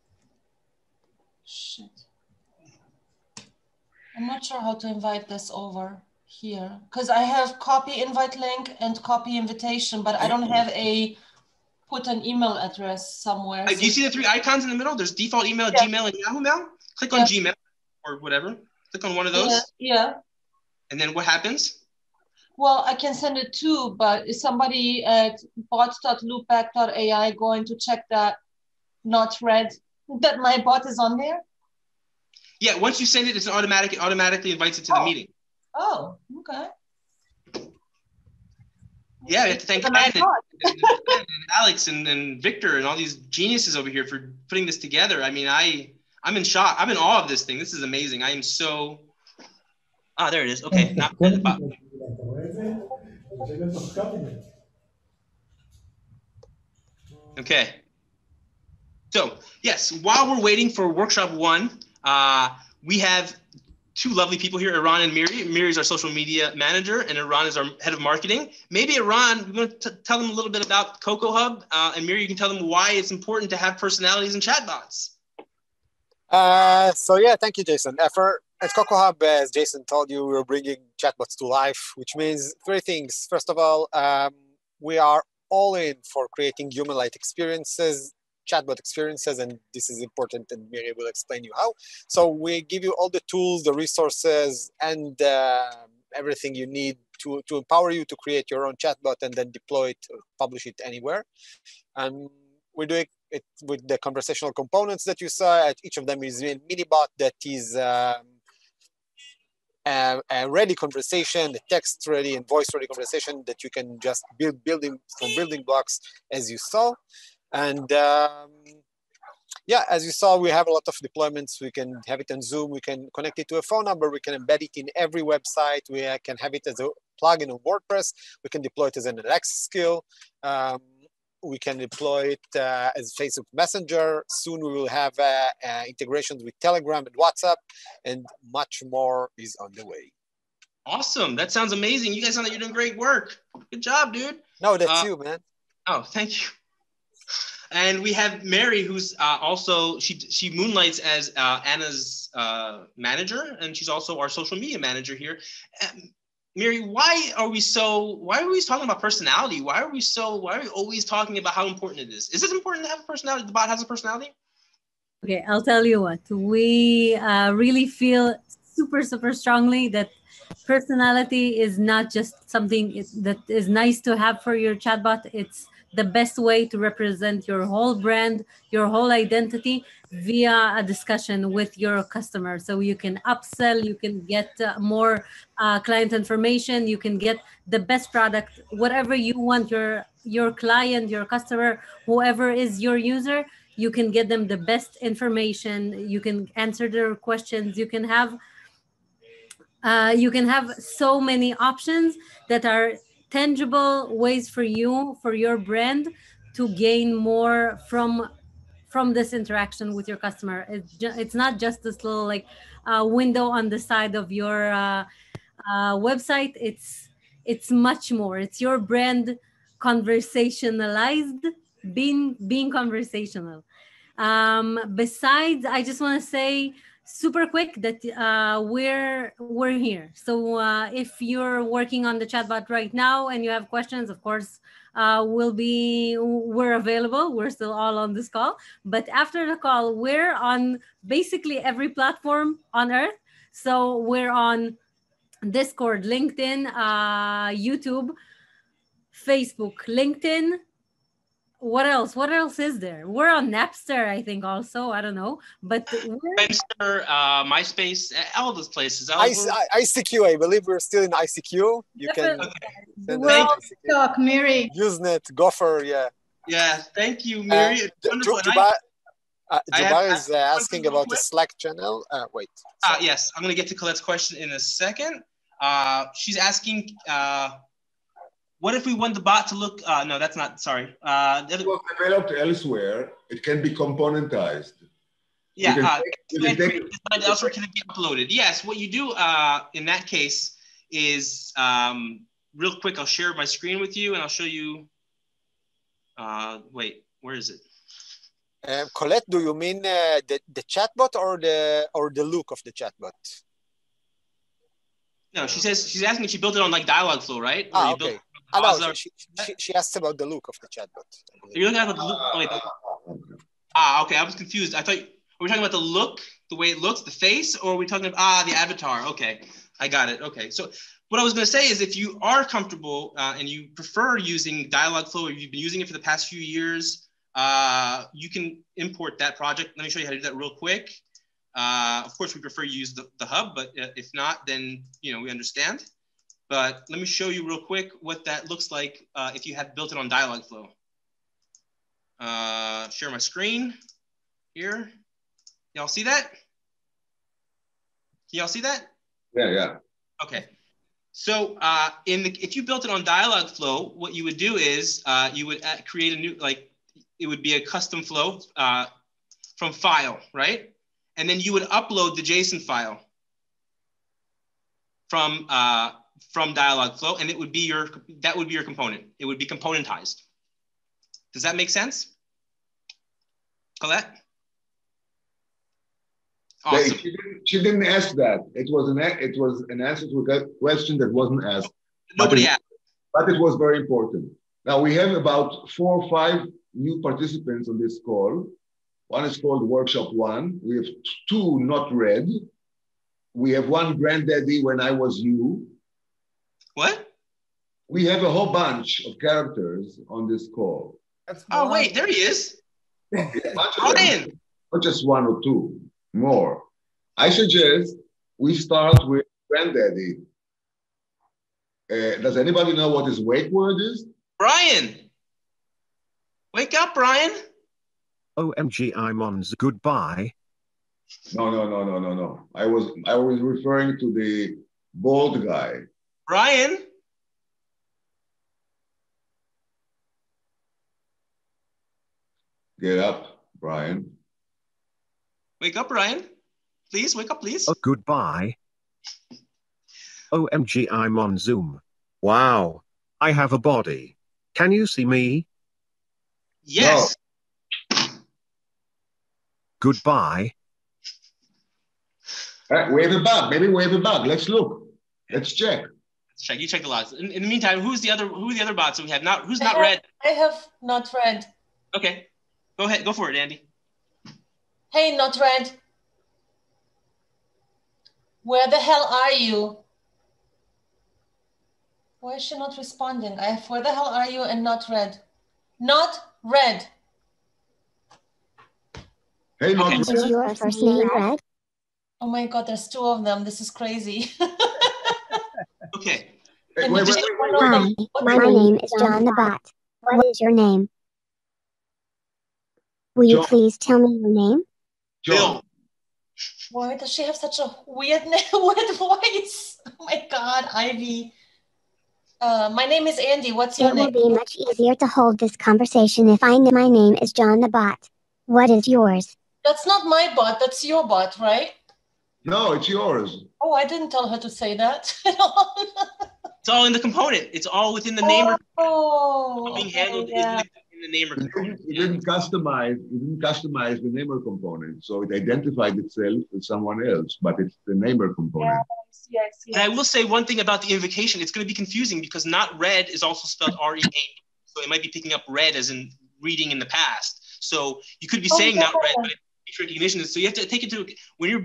Speaker 5: Shit. I'm not sure how to invite this over here because I have copy invite link and copy invitation, but I don't have a put an email address somewhere.
Speaker 2: Do you see the 3 icons in the middle? There's default email,
Speaker 5: Yeah.
Speaker 2: Gmail, and Yahoo Mail. Click on
Speaker 5: Yeah.
Speaker 2: Gmail or whatever. Click on one of those,
Speaker 5: Yeah.
Speaker 2: and then what happens?
Speaker 5: Well, I can send it too, but is somebody at bots.loopback.ai going to check that not read that my bot is on there?
Speaker 2: Yeah, once you send it, it automatically invites it to the
Speaker 5: Oh.
Speaker 2: meeting.
Speaker 5: Oh, okay.
Speaker 2: Yeah, you have to thank
Speaker 5: Then I
Speaker 2: Ken
Speaker 5: thought.
Speaker 2: and Alex and Victor and all these geniuses over here for putting this together. I mean, I'm in shock. I'm in awe of this thing. This is amazing. I am so. Ah, there it is. Okay, not at the bottom. Okay. So yes, while we're waiting for workshop 1, we have 2 lovely people here, Iran and Miri. Miri is our social media manager, and Iran is our head of marketing. Maybe Iran, we're going to tell them a little bit about CoCoHub, and Miri, you can tell them why it's important to have personalities and chatbots.
Speaker 10: So yeah, thank you, Jason. At CoCoHub, as Jason told you, we're bringing chatbots to life, which means 3 things. First of all, we are all in for creating human-like experiences, chatbot experiences, and this is important, and Miri will explain you how. So we give you all the tools, the resources, and everything you need to empower you to create your own chatbot and then deploy it, or publish it anywhere. And we're doing it with the conversational components that you saw. Each of them is a mini bot that is a ready conversation, a text ready and voice ready conversation that you can just build from building blocks as you saw. And yeah, as you saw, we have a lot of deployments. We can have it on Zoom. We can connect it to a phone number. We can embed it in every website. We can have it as a plugin on WordPress. We can deploy it as an Alexa skill. We can deploy it as Facebook Messenger. Soon we will have integrations with Telegram and WhatsApp, and much more is on the way.
Speaker 2: Awesome. That sounds amazing. You guys sound like you're doing great work. Good job, dude.
Speaker 10: No, that's you, man.
Speaker 2: Oh, thank you. And we have Mary, who's also, she moonlights as Anna's manager, and she's also our social media manager here. Mary, why are we always talking about personality? Why are we always talking about how important it is? Is it important to have a personality? The bot has a personality?
Speaker 7: Okay, I'll tell you what. We really feel super, super strongly that personality is not just something that is nice to have for your chatbot. It's the best way to represent your whole brand, your whole identity via a discussion with your customer. So you can upsell, you can get more client information, you can get the best product, whatever you want your client, your customer, whoever is your user, you can get them the best information, you can answer their questions, you can have so many options that are tangible ways for you, for your brand, to gain more from this interaction with your customer. It's not just this little like window on the side of your website. It's much more. It's your brand conversationalized, being conversational. Besides, I just want to say super quick that we're here. So if you're working on the chatbot right now and you have questions, of course, we're available. We're still all on this call, but after the call, we're on basically every platform on earth. So we're on Discord, LinkedIn, YouTube, Facebook, LinkedIn. What else? What else is there? We're on Napster, I think, also. I don't know, but
Speaker 2: Friendster, MySpace, all those places.
Speaker 10: ICQ, I believe we're still in ICQ. You can send
Speaker 9: We're on
Speaker 10: us
Speaker 9: TikTok, Miri.
Speaker 10: Usenet, Gopher, yeah.
Speaker 2: Yeah, thank you, Miri.
Speaker 10: Jubair is asking about the Slack channel. Wait.
Speaker 2: Yes, I'm going to get to Colette's question in a second. She's asking, what if we want the bot to look, no, that's not, sorry.
Speaker 3: It was developed elsewhere. It can be componentized.
Speaker 2: Yeah, elsewhere can it be uploaded? Yes, what you do in that case is, real quick, I'll share my screen with you and I'll show you, wait, where is it?
Speaker 10: Colette, do you mean the chatbot or the look of the chatbot?
Speaker 2: No, she's asking if she built it on like Dialogflow, right?
Speaker 10: Okay. No, she asked about the look of the chatbot.
Speaker 2: You're looking at the look. Okay. I was confused. I thought, are we talking about the look, the way it looks, the face, or are we talking about the avatar? Okay, I got it. Okay, so what I was going to say is, if you are comfortable and you prefer using Dialogflow, or you've been using it for the past few years, you can import that project. Let me show you how to do that real quick. Of course, we prefer you use the hub, but if not, then we understand. But let me show you real quick what that looks like if you have built it on Dialogflow. Share my screen here. Y'all see that? Can y'all see that?
Speaker 3: Yeah.
Speaker 2: Okay. So if you built it on Dialogflow, what you would do is you would create a new, it would be a custom flow from file, right? And then you would upload the JSON file from Dialogflow, and that would be your component. It would be componentized. Does that make sense, Colette? Awesome.
Speaker 3: She didn't ask that. It was an answer to a question that wasn't asked.
Speaker 2: Nobody asked.
Speaker 3: But it was very important. Now we have about 4 or 5 new participants on this call. One is called Workshop 1. We have 2 not read. We have 1 Granddaddy When I Was You.
Speaker 2: What?
Speaker 3: We have a whole bunch of characters on this call.
Speaker 2: Oh, wait, there he is.
Speaker 3: Brian. Not just 1 or 2, more. I suggest we start with Granddaddy. Does anybody know what his wake word is?
Speaker 2: Brian. Wake up, Brian.
Speaker 1: OMG, I'm on goodbye.
Speaker 3: No. I was referring to the bald guy.
Speaker 2: Brian.
Speaker 3: Get up, Brian.
Speaker 2: Wake up, Brian. Please, wake up, please.
Speaker 1: Oh, goodbye. OMG, I'm on Zoom. Wow. I have a body. Can you see me?
Speaker 2: Yes.
Speaker 3: No.
Speaker 1: Goodbye.
Speaker 3: Wave a bug. Maybe wave a bug. Let's look. Let's check.
Speaker 2: Let's check. You check the logs. In the meantime, who are the other bots that we have not? Who's not read?
Speaker 5: I have not read.
Speaker 2: Okay. Go ahead. Go for it, Andy.
Speaker 5: Hey, not read. Where the hell are you? Why is she not responding? I have where the hell are you and not red. Not red.
Speaker 3: Hey, not
Speaker 5: Okay.
Speaker 8: Is your first name Red?
Speaker 5: Oh my God, there's two of them. This is crazy.
Speaker 2: Okay.
Speaker 3: Hey,
Speaker 5: Can
Speaker 3: wait,
Speaker 5: you
Speaker 3: wait,
Speaker 5: check
Speaker 3: wait,
Speaker 5: one
Speaker 3: wait,
Speaker 5: of
Speaker 3: wait.
Speaker 5: them?
Speaker 8: Hi, my name is John the Bot. What is your name? Will you
Speaker 3: John.
Speaker 8: please tell me your name?
Speaker 3: John.
Speaker 2: Bill.
Speaker 5: Why does she have such a weird weird voice? Oh my God, Ivy. My name is Andy. What's your
Speaker 8: It
Speaker 5: name?
Speaker 8: will be much easier to hold this conversation if I know my name is John the Bot. What is yours?
Speaker 5: That's not my bot. That's your bot, right?
Speaker 3: No, it's yours.
Speaker 5: Oh, I didn't tell her to say that.
Speaker 2: It's all in the component. It's all within the namer.
Speaker 5: Oh,
Speaker 2: Being
Speaker 5: okay,
Speaker 2: handled
Speaker 5: yeah.
Speaker 2: in the namer component.
Speaker 3: You didn't customize the namer component, so it identified itself as someone else, but it's the namer component.
Speaker 5: Yes.
Speaker 2: And I will say one thing about the invocation. It's going to be confusing because not red is also spelled R-E-A. So it might be picking up red as in reading in the past. So you could be saying not red, but it's recognition. So you have to take into when you're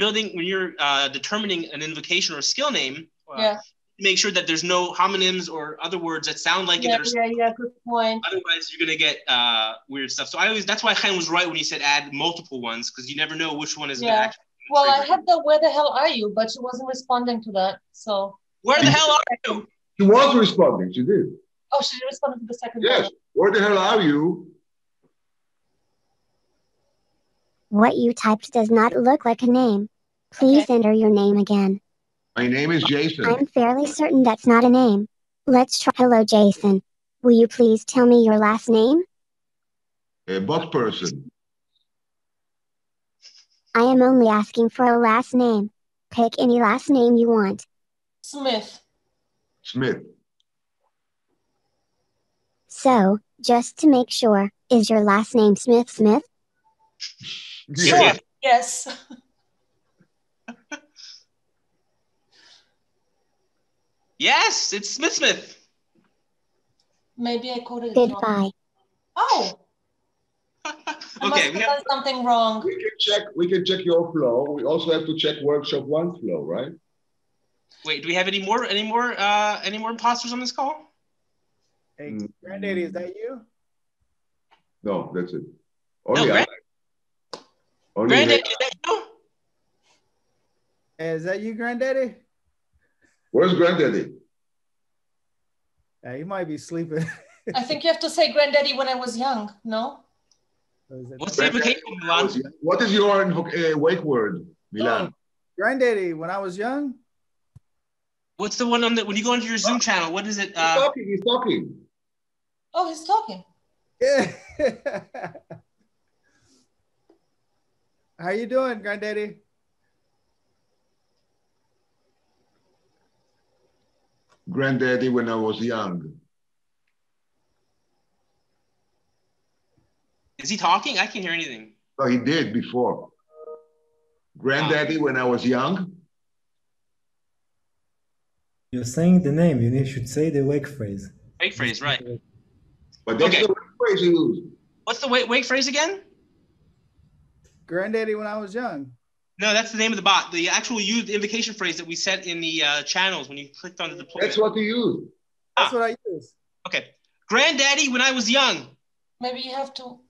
Speaker 2: determining an invocation or a skill name. Make sure that there's no homonyms or other words that sound like it.
Speaker 5: Yeah, good point.
Speaker 2: Otherwise, you're gonna get weird stuff. So that's why Chaim was right when he said add multiple ones, because you never know which one is gonna actually.
Speaker 5: Well, I had the where the hell are you, but she wasn't responding to that. So
Speaker 2: where the hell are you?
Speaker 3: She was responding. She did.
Speaker 5: Oh, she responded to the second one.
Speaker 3: Yes. Where the hell are you?
Speaker 8: What you typed does not look like a name. Please enter your name again.
Speaker 3: My name is Jason.
Speaker 8: I'm fairly certain that's not a name. Let's try. Hello, Jason. Will you please tell me your last name?
Speaker 3: A bot person.
Speaker 8: I am only asking for a last name. Pick any last name you want.
Speaker 5: Smith.
Speaker 3: Smith.
Speaker 8: So, just to make sure, is your last name Smith?
Speaker 5: Sure. Yes.
Speaker 2: Yes, it's Smith.
Speaker 5: Maybe I coded it
Speaker 8: Goodbye.
Speaker 5: wrong. Oh. I must have done something wrong.
Speaker 3: We can check your flow. We also have to check workshop 1 flow, right?
Speaker 2: Wait, do we have any more imposters on this call?
Speaker 11: Hey, Granddaddy, is that you?
Speaker 3: No, that's it.
Speaker 2: Granddaddy, is that you?
Speaker 11: Hey, is that you, Granddaddy?
Speaker 3: Where's Granddaddy?
Speaker 11: He might be sleeping.
Speaker 5: I think you have to say Granddaddy when I was young, no?
Speaker 2: What's the implication, Milan?
Speaker 3: What is your wake word, Milan?
Speaker 11: Granddaddy, when I was young?
Speaker 2: What's the one on when you go into your Zoom channel? What is it?
Speaker 3: He's talking.
Speaker 5: Oh, he's talking.
Speaker 11: Yeah. How you doing, Granddaddy?
Speaker 3: Granddaddy, when I was young.
Speaker 2: Is he talking? I can't hear anything.
Speaker 3: Oh, he did before. Granddaddy, when I was young.
Speaker 4: You're saying the name. You should say the wake phrase.
Speaker 2: Wake phrase, right?
Speaker 3: But that's the wake phrase you use.
Speaker 2: What's the wake phrase again?
Speaker 11: Granddaddy, when I was young.
Speaker 2: No, that's the name of the bot. The actual invocation phrase that we set in the channels when you clicked on the deployment.
Speaker 3: That's what you use.
Speaker 11: That's what I use.
Speaker 2: Okay. Granddaddy, when I was young.
Speaker 5: Maybe you have to.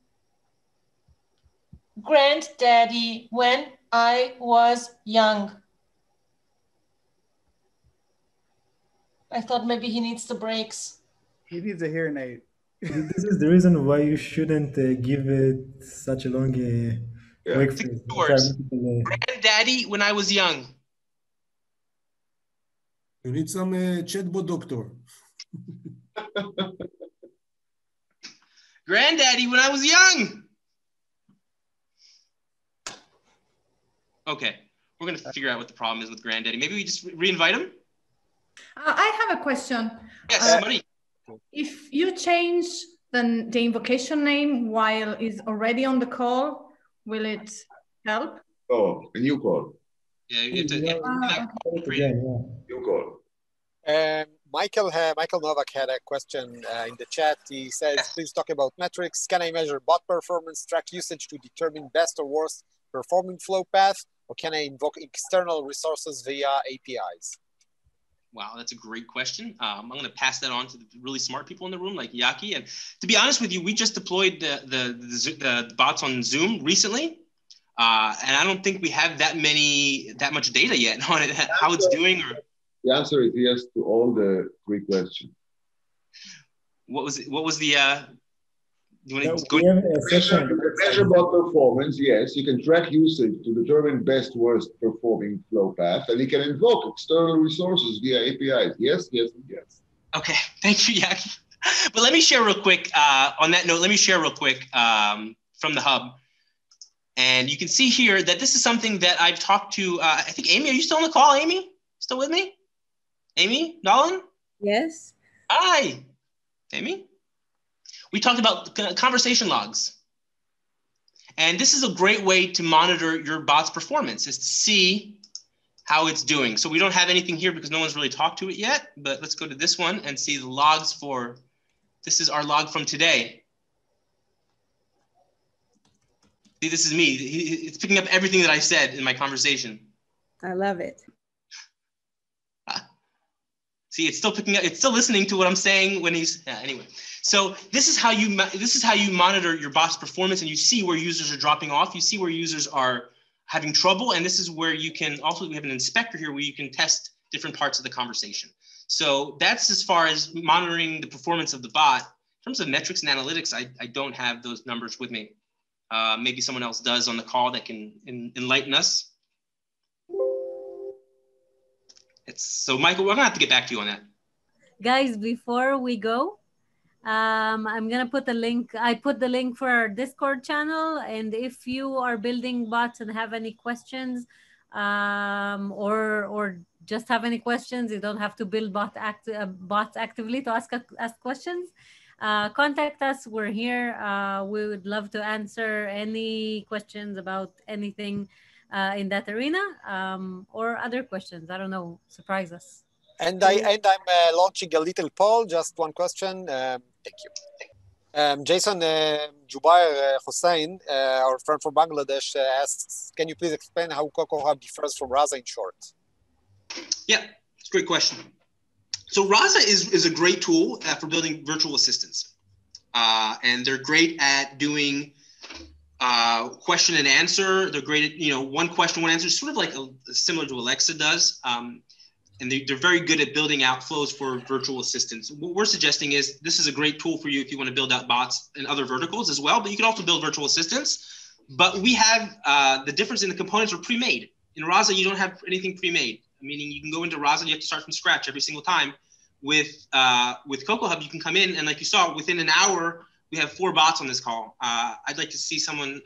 Speaker 5: Granddaddy, when I was young. I thought maybe he needs the brakes.
Speaker 11: He needs a hearing aid.
Speaker 4: This is the reason why you shouldn't give it such a long wake phrase.
Speaker 2: Granddaddy, when I was young.
Speaker 12: You need some chatbot doctor.
Speaker 2: Granddaddy, when I was young. Okay, we're gonna figure out what the problem is with Granddaddy. Maybe we just re-invite him.
Speaker 9: I have a question.
Speaker 2: Yes, Marie.
Speaker 9: If you change the invocation name while is already on the call, will it help?
Speaker 3: Oh, a new call.
Speaker 2: Yeah, you have to.
Speaker 3: New call.
Speaker 10: Michael Novak had a question in the chat. He says, please talk about metrics. Can I measure bot performance, track usage to determine best or worst performing flow path? or can I invoke external resources via APIs?
Speaker 2: Wow, that's a great question. I'm going to pass that on to the really smart people in the room, like Yaki. And to be honest with you, we just deployed the bots on Zoom recently, and I don't think we have that much data yet on it, how it's doing. Or
Speaker 3: the answer is yes to all the three questions.
Speaker 2: What was it? What was the? You want to
Speaker 4: we have a session.
Speaker 3: Measure bot performance. Yes, you can track usage to determine best worst performing flow path, and you can invoke external resources via APIs. Yes, yes, and yes.
Speaker 2: Okay, thank you, Yaki. But let me share real quick. On that note, let me share real quick from the hub, and you can see here that this is something that I've talked to. I think Amy, are you still on the call? Amy, still with me? Amy, Nolan?
Speaker 7: Yes.
Speaker 2: Hi, Amy. We talked about conversation logs. And this is a great way to monitor your bot's performance, is to see how it's doing. So we don't have anything here because no one's really talked to it yet, but let's go to this one and see the logs for, this is our log from today. See, this is me. It's picking up everything that I said in my conversation.
Speaker 7: I love it.
Speaker 2: See, it's still picking up, it's still listening to what I'm saying when he's, yeah, anyway. So this is how you monitor your bot's performance, and you see where users are dropping off. You see where users are having trouble. And this is where you can also, we have an inspector here where you can test different parts of the conversation. So that's as far as monitoring the performance of the bot. In terms of metrics and analytics, I don't have those numbers with me. Maybe someone else does on the call that can enlighten us. So Michael, we're gonna have to get back to you on that.
Speaker 7: Guys, before we go, I'm gonna put the link. I put the link for our Discord channel, and if you are building bots and have any questions, or just have any questions, you don't have to build bots actively to ask questions. Contact us. We're here. We would love to answer any questions about anything in that arena, or other questions. I don't know. Surprise us.
Speaker 10: And I'm launching a little poll. Just one question. Thank you. Jason Jubair Hussain, our friend from Bangladesh, asks, can you please explain how CoCoHub differs from Raza in short?
Speaker 2: Yeah, it's a great question. So Raza is a great tool for building virtual assistants. And they're great at doing question and answer. They're great at, one question, one answer, sort of like similar to Alexa does. And they're very good at building out flows for virtual assistants. What we're suggesting is this is a great tool for you if you want to build out bots in other verticals as well, but you can also build virtual assistants. But we have the difference in the components are pre-made. In Raza, you don't have anything pre-made, meaning you can go into Raza and you have to start from scratch every single time. With CoCoHub, you can come in and, like you saw, within an hour, we have 4 bots on this call. I'd like to see someone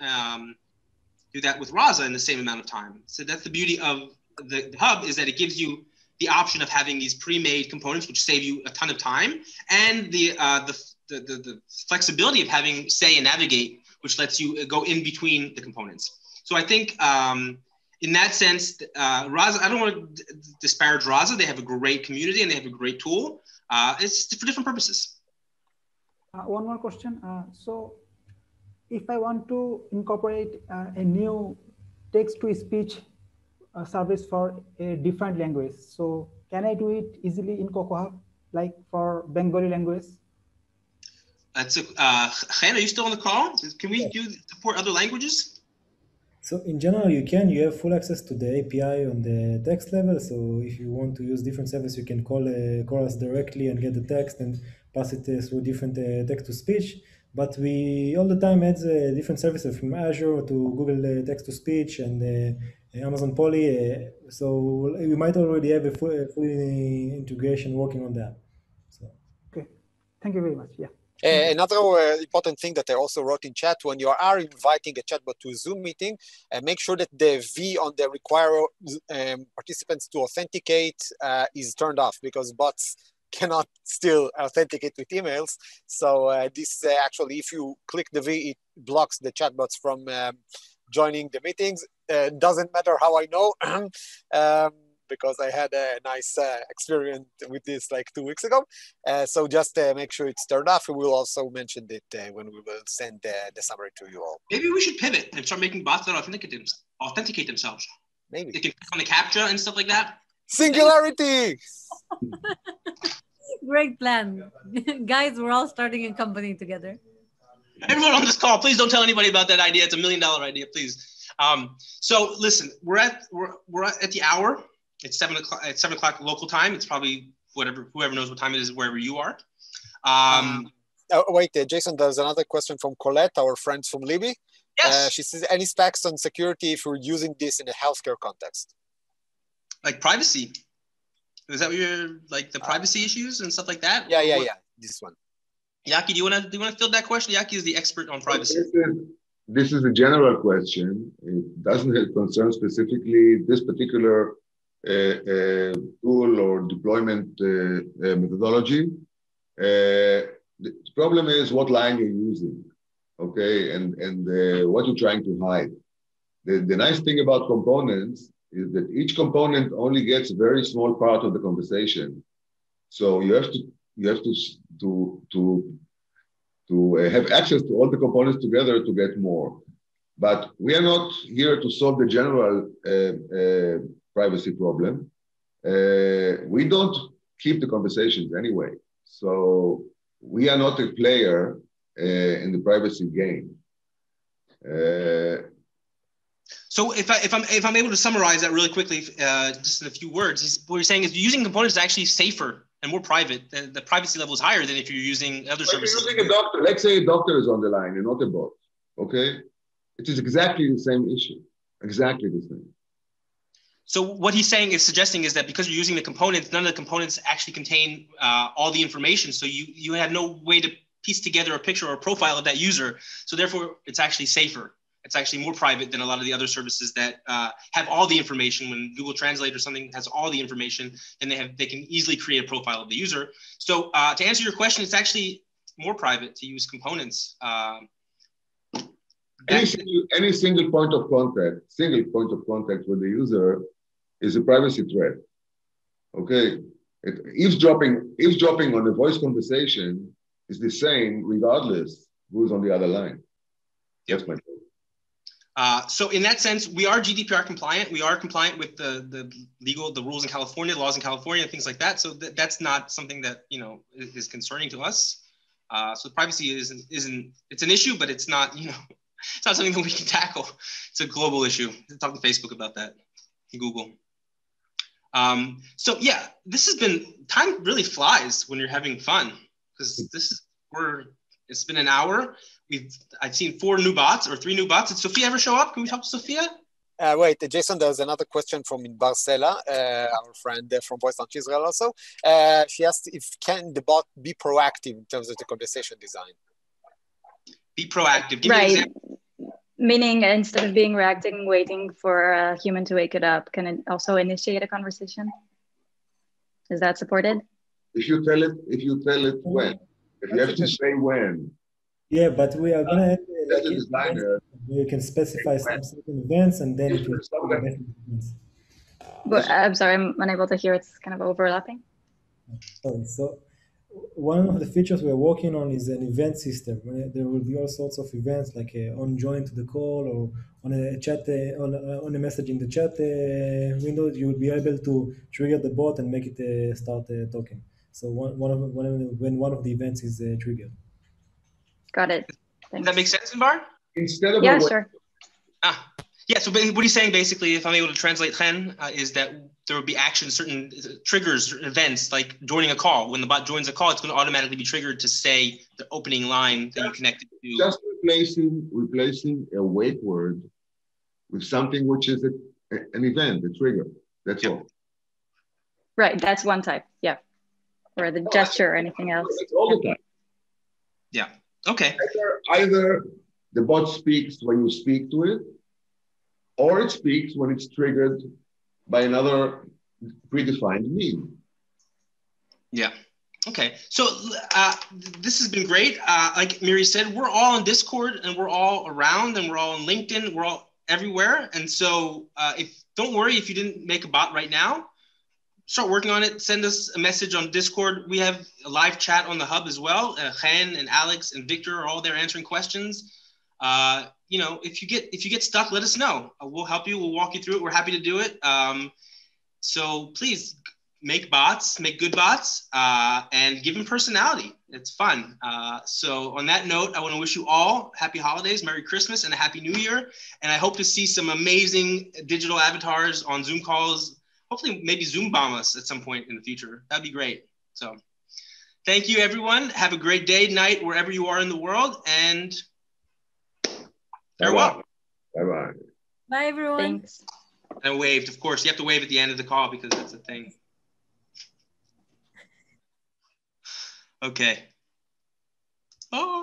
Speaker 2: do that with Raza in the same amount of time. So that's the beauty of the hub, is that it gives you the option of having these pre-made components, which save you a ton of time, and the flexibility of having say and navigate, which lets you go in between the components. So I think in that sense, Raza, I don't want to disparage Raza. They have a great community and they have a great tool. It's for different purposes.
Speaker 13: One more question. So if I want to incorporate a new text-to-speech service for a different language, so can I do it easily in CoCoHub, like for Bengali language?
Speaker 2: That's Khain, are you still on the call? Can we support other languages?
Speaker 4: So in general, you have full access to the API on the text level. So if you want to use different service, you can call us directly and get the text and pass it through different text-to-speech. But we all the time add different services from Azure to Google text-to-speech and Amazon Poly. So we might already have a full integration working on that. So.
Speaker 13: Okay, thank you very much. Yeah.
Speaker 10: Another important thing that I also wrote in chat, when you are inviting a chatbot to a Zoom meeting, make sure that the V on the require participants to authenticate is turned off, because bots cannot still authenticate with emails. So this actually, if you click the V, it blocks the chatbots from joining the meetings. Doesn't matter how I know. Because I had a nice experience with this like 2 weeks ago. So just make sure it's turned off. We will also mention it when we will send the summary to you all.
Speaker 2: Maybe we should pivot and start making bots that authenticate themselves.
Speaker 10: Maybe.
Speaker 2: They can click on the CAPTCHA and stuff like that.
Speaker 10: Singularity.
Speaker 7: Great plan. Guys, we're all starting a company together.
Speaker 2: Everyone on this call, please don't tell anybody about that idea. It's $1 million idea, please. So listen, we're at the hour. It's 7 o'clock. It's 7 o'clock local time. It's probably whoever knows what time it is wherever you are.
Speaker 10: Wait, Jason, there's another question from Colette, our friend from Libby.
Speaker 2: Yes.
Speaker 10: She says, any specs on security if you're using this in a healthcare context?
Speaker 2: Like privacy. Is that what you're like the privacy issues and stuff like that?
Speaker 10: Yeah. This one.
Speaker 2: Yaki, do you want to field that question? Yaki is the expert on privacy.
Speaker 3: This is a general question. It doesn't concern specifically this particular tool or deployment methodology. The problem is what line you're using, okay, and what you're trying to hide. The nice thing about components is that each component only gets a very small part of the conversation. So you have to have access to all the components together to get more. But we are not here to solve the general privacy problem. We don't keep the conversations anyway. So we are not a player in the privacy game.
Speaker 2: So if I'm able to summarize that really quickly, just in a few words, what you're saying is using components is actually safer and more private. The privacy level is higher than if you're using other services.
Speaker 3: If you're using a doctor, let's say a doctor is on the line and not a bot, okay? It is exactly the same issue, exactly the same.
Speaker 2: So what he's suggesting is that because you're using the components, none of the components actually contain all the information. So you have no way to piece together a picture or a profile of that user. So therefore, it's actually safer. It's actually more private than a lot of the other services that have all the information. When Google Translate or something has all the information, then they can easily create a profile of the user. So to answer your question, it's actually more private to use components.
Speaker 3: Any single point of contact with the user is a privacy threat. Okay, eavesdropping on a voice conversation is the same regardless who's on the other line. That's my point.
Speaker 2: So in that sense, we are GDPR compliant. We are compliant with the rules in California, the laws in California, things like that. So that's not something that is concerning to us. So privacy isn't it's an issue, but it's not it's not something that we can tackle. It's a global issue. Talk to Facebook about that, Google. So yeah, this has been, time really flies when you're having fun, because it's been an hour. I've seen 4 new bots or 3 new bots. Did Sophia ever show up? Can we talk to Sophia?
Speaker 10: Wait, Jason, there's another question from Barcela, our friend from Voice Launch Israel also. She asked can the bot be proactive in terms of the conversation design?
Speaker 2: Be proactive. Give
Speaker 14: me
Speaker 2: an example.
Speaker 14: Meaning instead of being reacting, waiting for a human to wake it up, can it also initiate a conversation? Is that supported?
Speaker 3: If you tell it when. If you have to say when.
Speaker 4: Yeah, but we are gonna have you can specify some certain events and then it will stop events.
Speaker 14: But I'm sorry, I'm unable to hear. It's kind of overlapping.
Speaker 4: So one of the features we're working on is an event system. There will be all sorts of events like on join to the call or on a chat, on a message in the chat window. You will be able to trigger the bot and make it start talking. So when one of the events is triggered.
Speaker 14: Got it.
Speaker 2: Thanks. Does that make sense, Bar?
Speaker 3: Instead of
Speaker 14: sure.
Speaker 2: Yeah, so what he's saying basically, if I'm able to translate Chen, is that there will be actions, certain triggers, events, like joining a call. When the bot joins a call, it's going to automatically be triggered to say the opening line that you connected to.
Speaker 3: Just replacing a wake word with something which is an event, a trigger. That's all.
Speaker 14: Right, that's one type, yeah. Or the gesture or anything else.
Speaker 3: That's all the time.
Speaker 2: Yeah, okay.
Speaker 3: Either the bot speaks when you speak to it, or it speaks when it's triggered by another predefined mean.
Speaker 2: Yeah. Okay. So this has been great. Like Miri said, we're all on Discord and we're all around and we're all on LinkedIn. We're all everywhere. And so don't worry if you didn't make a bot right now. Start working on it. Send us a message on Discord. We have a live chat on the hub as well. Chen and Alex and Victor are all there answering questions. You know, if you get stuck, let us know. We'll help you. We'll walk you through it. We're happy to do it. So please make bots, make good bots, and give them personality. It's fun. So on that note, I want to wish you all happy holidays, Merry Christmas, and a Happy New Year. And I hope to see some amazing digital avatars on Zoom calls. Hopefully, maybe Zoom bomb us at some point in the future. That'd be great. So thank you, everyone. Have a great day, night, wherever you are in the world. And farewell.
Speaker 3: Bye-bye.
Speaker 7: Bye, everyone.
Speaker 14: Thanks.
Speaker 2: And I waved, of course. You have to wave at the end of the call because that's a thing. Okay. Oh.